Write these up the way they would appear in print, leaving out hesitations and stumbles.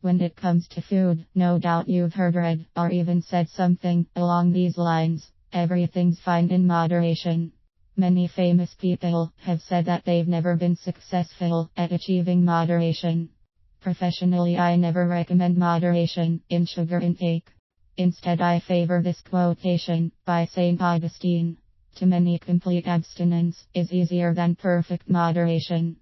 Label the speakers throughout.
Speaker 1: When it comes to food, no doubt you've heard, read, or even said something along these lines. Everything's fine in moderation. Many famous people have said that they've never been successful at achieving moderation. Professionally, I never recommend moderation in sugar intake. Instead, I favor this quotation by St. Augustine. To many, complete abstinence is easier than perfect moderation.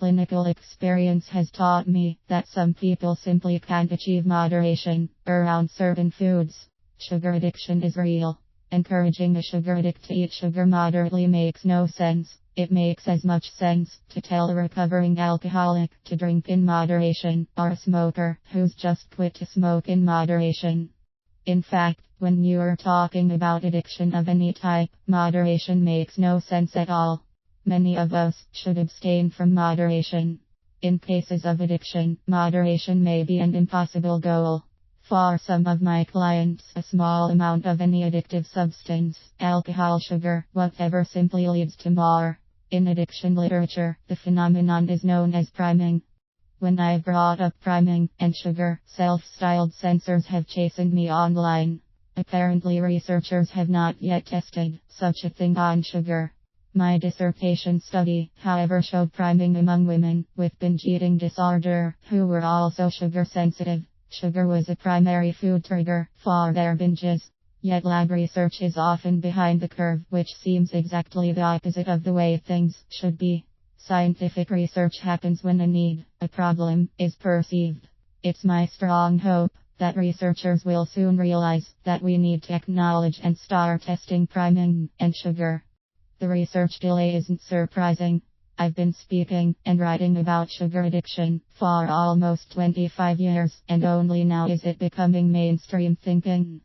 Speaker 1: Clinical experience has taught me that some people simply can't achieve moderation around certain foods. Sugar addiction is real. Encouraging a sugar addict to eat sugar moderately makes no sense. It makes as much sense to tell a recovering alcoholic to drink in moderation, or a smoker who's just quit to smoke in moderation. In fact, when you're talking about addiction of any type, moderation makes no sense at all. Many of us should abstain from moderation. In cases of addiction, moderation may be an impossible goal. For some of my clients, a small amount of any addictive substance, alcohol, sugar, whatever, simply leads to more. In addiction literature, the phenomenon is known as priming. When I've brought up priming and sugar, self-styled censors have chastened me online. Apparently researchers have not yet tested such a thing on sugar. My dissertation study, however, showed priming among women with binge eating disorder who were also sugar sensitive. Sugar was a primary food trigger for their binges. Yet lab research is often behind the curve, which seems exactly the opposite of the way things should be. Scientific research happens when a problem, is perceived. It's my strong hope that researchers will soon realize that we need to acknowledge and start testing priming and sugar. The research delay isn't surprising. I've been speaking and writing about sugar addiction for almost 25 years, and only now is it becoming mainstream thinking.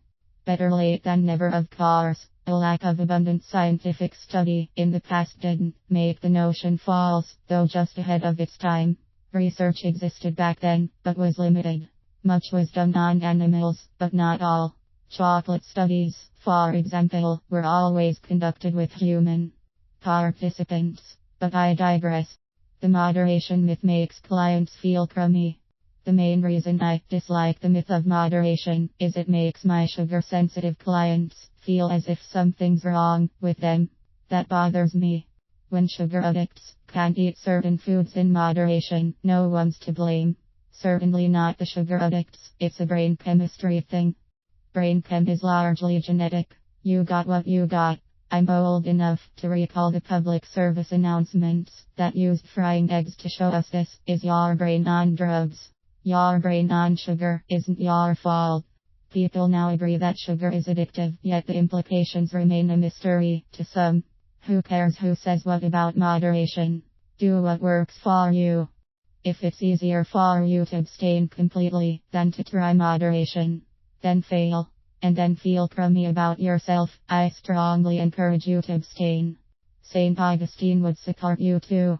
Speaker 1: Better late than never, of course. A lack of abundant scientific study in the past didn't make the notion false, though just ahead of its time. Research existed back then, but was limited. Much was done on animals, but not all. Chocolate studies, for example, were always conducted with human participants. But I digress. The moderation myth makes clients feel crummy. The main reason I dislike the myth of moderation is it makes my sugar-sensitive clients feel as if something's wrong with them. That bothers me. When sugar addicts can't eat certain foods in moderation, no one's to blame. Certainly not the sugar addicts, it's a brain chemistry thing. Brain chem is largely genetic. You got what you got. I'm old enough to recall the public service announcements that used frying eggs to show us this is your brain on drugs. Your brain on sugar isn't your fault. People now agree that sugar is addictive, yet the implications remain a mystery to some. Who cares who says what about moderation? Do what works for you. If it's easier for you to abstain completely than to try moderation, then fail. And then feel crummy about yourself, I strongly encourage you to abstain. St. Augustine would support you too.